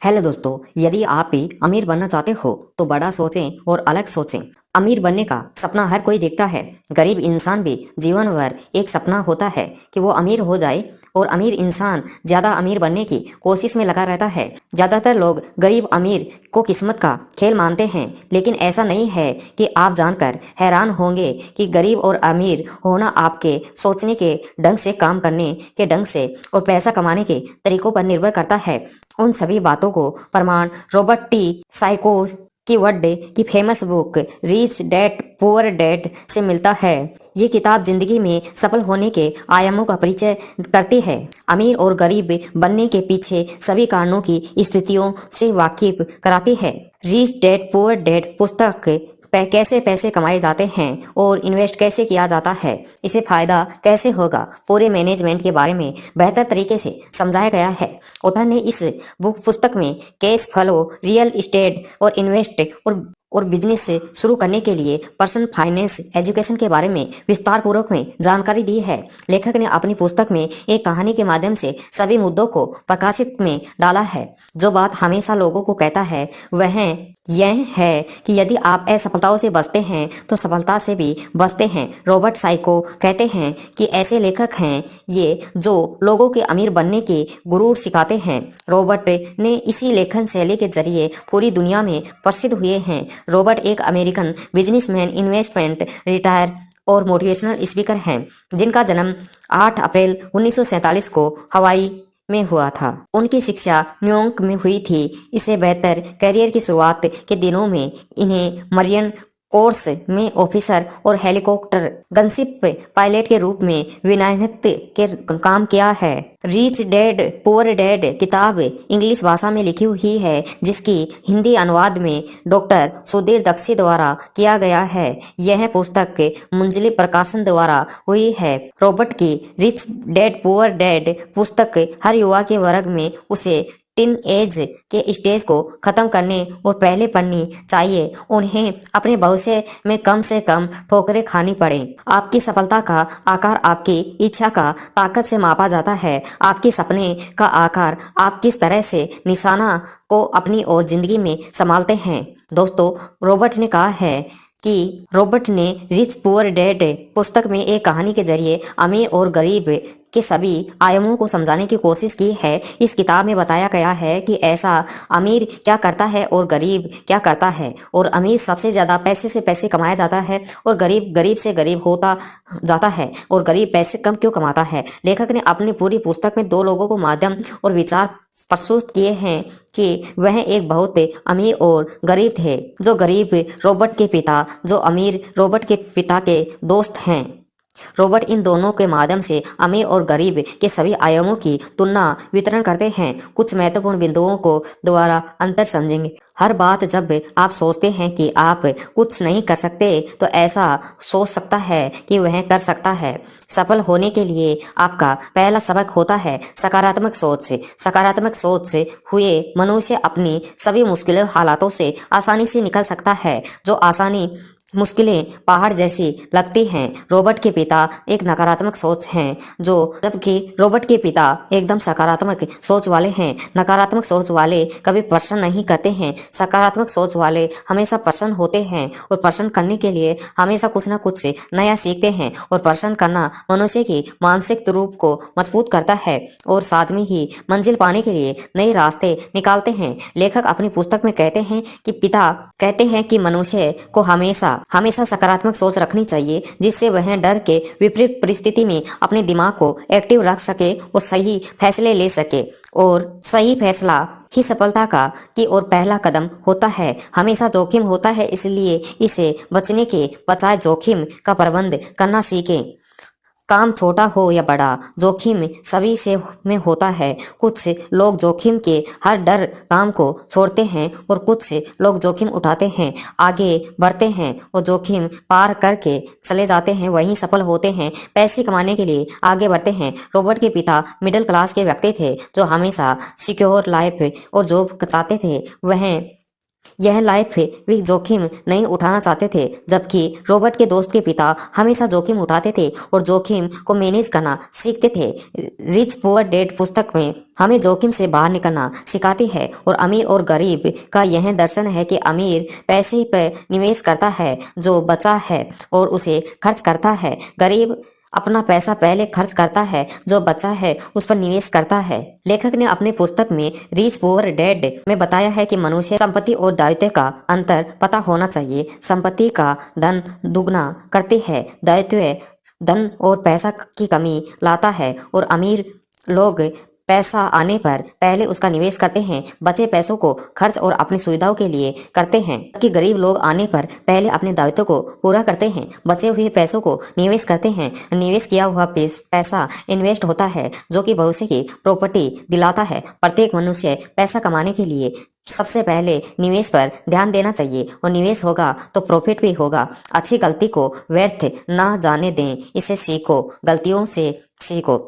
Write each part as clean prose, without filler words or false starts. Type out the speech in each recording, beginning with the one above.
Hello दोस्तों, यदि आप भी अमीर बनना चाहते हो तो बड़ा सोचें और अलग सोचें। अमीर बनने का सपना हर कोई देखता है। गरीब इंसान भी जीवन भर एक सपना होता है कि वो अमीर हो जाए, और अमीर इंसान ज़्यादा अमीर बनने की कोशिश में लगा रहता है। ज़्यादातर लोग गरीब अमीर को किस्मत का खेल मानते हैं, लेकिन ऐसा नहीं है। कि आप जानकर हैरान होंगे कि गरीब और अमीर होना आपके सोचने के ढंग से, काम करने के ढंग से और पैसा कमाने के तरीकों पर निर्भर करता है। उन सभी बातों को प्रमाण रॉबर्ट टी साइको की वर्ड की famous book rich dad poor dad से मिलता है। ये किताब जिंदगी में सफल होने के आयामों का परिचय करती है। अमीर और गरीब बनने के पीछे सभी कारणों की स्थितियों से वाकिफ कराती है। रिच डैड पुअर डैड पुस्तक कैसे पैसे कमाए जाते हैं और इन्वेस्ट कैसे किया जाता है, इसे फायदा कैसे होगा, पूरे मैनेजमेंट के बारे में बेहतर तरीके से समझाया गया है। ऑथर ने इस पुस्तक में कैश फ्लो, रियल एस्टेट और इन्वेस्ट और बिजनेस से शुरू करने के लिए पर्सनल फाइनेंस एजुकेशन के बारे में विस्तार पूर्वक में जानकारी दी है। लेखक ने अपनी पुस्तक में एक कहानी के माध्यम से सभी मुद्दों को प्रकाशित में डाला है। जो बात हमेशा लोगों को कहता है वह यह है कि यदि आप असफलताओं से बचते हैं तो सफलता से भी बचते हैं। रॉबर्ट साइको कहते हैं कि ऐसे लेखक हैं ये जो लोगों के अमीर बनने के गुरूर सिखाते हैं। रॉबर्ट ने इसी लेखन शैली के जरिए पूरी दुनिया में प्रसिद्ध हुए हैं। रॉबर्ट एक अमेरिकन बिजनेसमैन, इन्वेस्टमेंट रिटायर और मोटिवेशनल स्पीकर हैं, जिनका जन्म 8 अप्रैल 1947 को हवाई में हुआ था। उनकी शिक्षा न्यूयॉर्क में हुई थी। इसे बेहतर करियर की शुरुआत के दिनों में इन्हें मरीन कोर्स में ऑफिसर और हेलीकॉप्टर गनशिप पायलट के रूप में विनायत के काम किया है। रिच डैड पुअर डैड किताब इंग्लिश भाषा में लिखी हुई है, जिसकी हिंदी अनुवाद में डॉक्टर सुधीर दक्षी द्वारा किया गया है। यह पुस्तक मुंजली प्रकाशन द्वारा हुई है। रॉबर्ट की रिच डैड पुअर डैड पुस्तक हर युवा के वर्ग में उसे टीन एज के स्टेज को खत्म करने और पहले पढ़नी चाहिए। उन्हें अपने भविष्य में कम से कम ठोकरें खानी पड़े। आपकी सफलता का आकार आपकी इच्छा का ताकत से मापा जाता है। आपके सपने का आकार आप किस तरह से निशाना को अपनी और जिंदगी में संभालते हैं। दोस्तों, रॉबर्ट ने कहा है कि रॉबर्ट ने रिच पुअर डैड पुस्तक में एक कहानी के जरिए अमीर और गरीब के सभी आयामों को समझाने की कोशिश की है। इस किताब में बताया गया है कि ऐसा अमीर क्या करता है और गरीब क्या करता है, और अमीर सबसे ज़्यादा पैसे से पैसे कमाया जाता है और गरीब गरीब से गरीब होता जाता है, और गरीब पैसे कम क्यों कमाता है। लेखक ने अपनी पूरी पुस्तक में दो लोगों को माध्यम और विचार प्रस्तुत किए हैं कि वह एक बहुत अमीर और गरीब थे। जो गरीब रॉबर्ट के पिता, जो अमीर रॉबर्ट के पिता के दोस्त हैं। रॉबर्ट इन दोनों के माध्यम से अमीर और गरीब के सभी आयामों की तुलना वितरण करते हैं। कुछ महत्वपूर्ण बिंदुओं को द्वारा अंतर समझेंगे। हर बात जब आप सोचते हैं कि आप कुछ नहीं कर सकते तो ऐसा सोच सकता है कि वह कर सकता है। सफल होने के लिए आपका पहला सबक होता है सकारात्मक सोच से। सकारात्मक सोच से हुए मनुष्य अपनी सभी मुश्किल हालातों से आसानी से निकल सकता है। जो आसानी मुश्किलें पहाड़ जैसी लगती हैं। रॉबर्ट के पिता एक नकारात्मक सोच हैं, जबकि रॉबर्ट के पिता एकदम सकारात्मक सोच वाले हैं। नकारात्मक सोच वाले कभी प्रश्न नहीं करते हैं। सकारात्मक सोच वाले हमेशा प्रसन्न होते हैं और प्रसन्न करने के लिए हमेशा कुछ न कुछ नया सीखते हैं। और प्रसन्न करना मनुष्य की मानसिक रूप को मजबूत करता है और साथ में ही मंजिल पाने के लिए नए रास्ते निकालते हैं। लेखक अपनी पुस्तक में कहते हैं कि पिता कहते हैं कि मनुष्य को हमेशा सकारात्मक सोच रखनी चाहिए, जिससे वह डर के विपरीत परिस्थिति में अपने दिमाग को एक्टिव रख सके और सही फैसले ले सके। और सही फैसला ही सफलता का की ओर पहला कदम होता है। हमेशा जोखिम होता है, इसलिए इसे बचने के बजाय जोखिम का प्रबंध करना सीखें। काम छोटा हो या बड़ा, जोखिम सभी से में होता है। कुछ लोग जोखिम के हर डर काम को छोड़ते हैं और कुछ लोग जोखिम उठाते हैं, आगे बढ़ते हैं और जोखिम पार करके चले जाते हैं, वहीं सफल होते हैं। पैसे कमाने के लिए आगे बढ़ते हैं। रॉबर्ट के पिता मिडिल क्लास के व्यक्ति थे जो हमेशा सिक्योर लाइफ और जॉब चाहते थे। वह यह लाइफ भी जोखिम नहीं उठाना चाहते थे, जबकि रॉबर्ट के दोस्त के पिता हमेशा जोखिम उठाते थे और जोखिम को मैनेज करना सीखते थे। रिच पुअर डैड पुस्तक में हमें जोखिम से बाहर निकलना सिखाती है और अमीर और गरीब का यह दर्शन है कि अमीर पैसे पर निवेश करता है जो बचा है और उसे खर्च करता है। गरीब अपना पैसा पहले खर्च करता है, जो बचा है उस पर निवेश करता है। लेखक ने अपने पुस्तक में रिच पुअर डैड में बताया है कि मनुष्य संपत्ति और दायित्व का अंतर पता होना चाहिए। संपत्ति का धन दुगना करती है, दायित्व धन और पैसा की कमी लाता है और अमीर लोग पैसा आने पर पहले उसका निवेश करते हैं, बचे पैसों को खर्च और अपनी सुविधाओं के लिए करते हैं, जबकि गरीब लोग आने पर पहले अपने दायित्व को पूरा करते हैं, बचे हुए पैसों को निवेश करते हैं। निवेश किया हुआ पैसा इन्वेस्ट होता है जो कि भविष्य की प्रॉपर्टी दिलाता है। प्रत्येक मनुष्य पैसा कमाने के लिए सबसे पहले निवेश पर ध्यान देना चाहिए और निवेश होगा तो प्रॉफिट भी होगा। अच्छी गलती को व्यर्थ ना जाने दें, इसे सीखो, गलतियों से सीखो।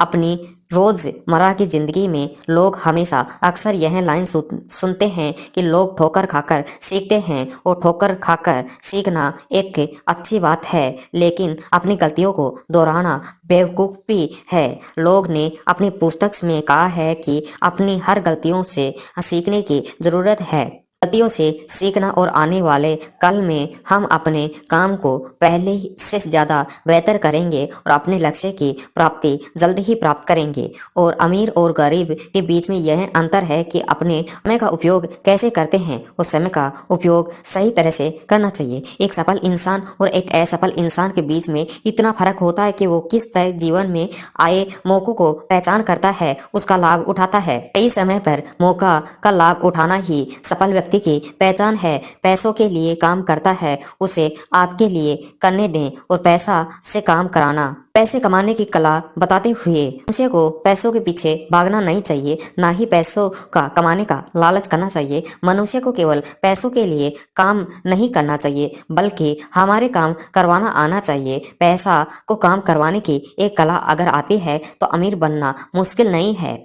अपनी रोजमर्रा की जिंदगी में लोग हमेशा अक्सर यह लाइन सुनते हैं कि लोग ठोकर खाकर सीखते हैं और ठोकर खाकर सीखना एक अच्छी बात है, लेकिन अपनी गलतियों को दोहराना बेवकूफ़ी है। लोग ने अपनी पुस्तक में कहा है कि अपनी हर गलतियों से सीखने की ज़रूरत है। गलतियों से सीखना और आने वाले कल में हम अपने काम को पहले से ज़्यादा बेहतर करेंगे और अपने लक्ष्य की प्राप्ति जल्द ही प्राप्त करेंगे। और अमीर और गरीब के बीच में यह अंतर है कि अपने समय का उपयोग कैसे करते हैं। उस समय का उपयोग सही तरह से करना चाहिए। एक सफल इंसान और एक असफल इंसान के बीच में इतना फर्क होता है कि वो किस तरह जीवन में आए मौकों को पहचान करता है, उसका लाभ उठाता है। सही समय पर मौका का लाभ उठाना ही सफल व्यक्ति की पहचान है। पैसों के लिए काम करता है, उसे आपके लिए करने दें और पैसा से काम कराना। पैसे कमाने की कला बताते हुए मनुष्य को पैसों के पीछे भागना नहीं चाहिए, ना ही पैसों का कमाने का लालच करना चाहिए। मनुष्य को केवल पैसों के लिए काम नहीं करना चाहिए, बल्कि हमारे काम करवाना आना चाहिए। पैसा को काम करवाने की एक कला अगर आती है तो अमीर बनना मुश्किल नहीं है।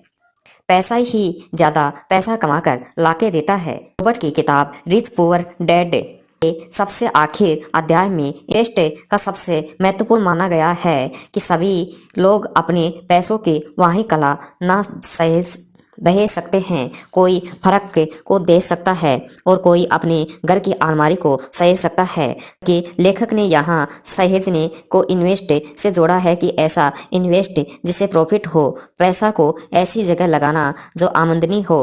पैसा ही ज़्यादा पैसा कमाकर लाके देता है। रॉबर्ट की किताब रिच पुअर डैड के सबसे आखिर अध्याय में इन्वेस्ट का सबसे महत्वपूर्ण माना गया है कि सभी लोग अपने पैसों की वही कला ना दहेज सकते हैं। कोई फर्क को दे सकता है और कोई अपने घर की अलमारी को सहेज सकता है। कि लेखक ने यहाँ सहेजने को इन्वेस्ट से जोड़ा है कि ऐसा इन्वेस्ट जिससे प्रॉफिट हो, पैसा को ऐसी जगह लगाना जो आमदनी हो।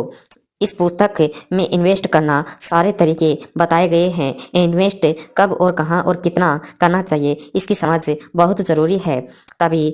इस पुस्तक में इन्वेस्ट करना सारे तरीके बताए गए हैं। इन्वेस्ट कब और कहाँ और कितना करना चाहिए, इसकी समझ बहुत ज़रूरी है। तभी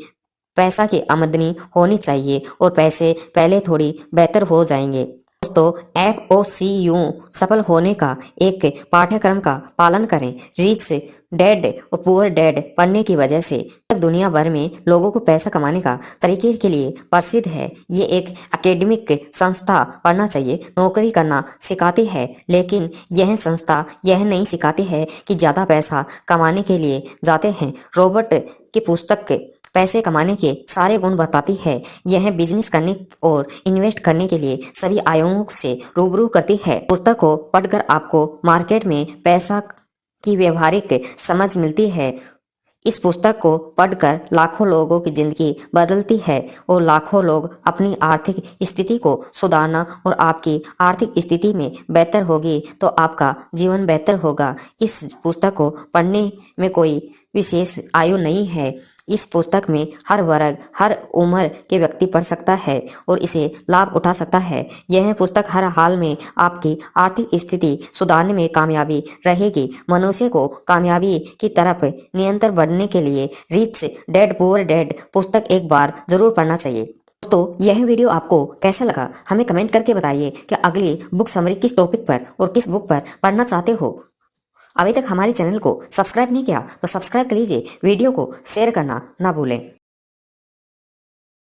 पैसा की आमदनी होनी चाहिए और पैसे पहले थोड़ी बेहतर हो जाएंगे। दोस्तों, FOCU सफल होने का एक पाठ्यक्रम का पालन करें। रिच डैड और पुअर डैड पढ़ने की वजह से दुनिया भर में लोगों को पैसा कमाने का तरीके के लिए प्रसिद्ध है। ये एक एकेडमिक संस्था पढ़ना चाहिए, नौकरी करना सिखाती है, लेकिन यह संस्था यह नहीं सिखाती है कि ज़्यादा पैसा कमाने के लिए जाते हैं। रॉबर्ट की पुस्तक पैसे कमाने के सारे गुण बताती है। यह बिजनेस करने और इन्वेस्ट करने के लिए सभी आयामों से रूबरू करती है। पुस्तक को पढ़कर आपको मार्केट में पैसा की व्यवहारिक समझ मिलती है। इस पुस्तक को पढ़कर लाखों लोगों की जिंदगी बदलती है और लाखों लोग अपनी आर्थिक स्थिति को सुधारना और आपकी आर्थिक स्थिति में बेहतर होगी तो आपका जीवन बेहतर होगा। इस पुस्तक को पढ़ने में कोई विशेष आयु नहीं है। इस पुस्तक में हर वर्ग, हर उम्र के व्यक्ति पढ़ सकता है और इसे लाभ उठा सकता है। यह पुस्तक हर हाल में आपकी आर्थिक स्थिति सुधारने में कामयाबी रहेगी। मनुष्य को कामयाबी की तरफ निरंतर बढ़ने के लिए रिच डैड पुअर डैड पुस्तक एक बार जरूर पढ़ना चाहिए। दोस्तों, यह वीडियो आपको कैसा लगा हमें कमेंट करके बताइए कि अगली बुक समरी किस टॉपिक पर और किस बुक पर पढ़ना चाहते हो। अभी तक हमारे चैनल को सब्सक्राइब नहीं किया तो सब्सक्राइब कर लीजिए। वीडियो को शेयर करना ना भूलें।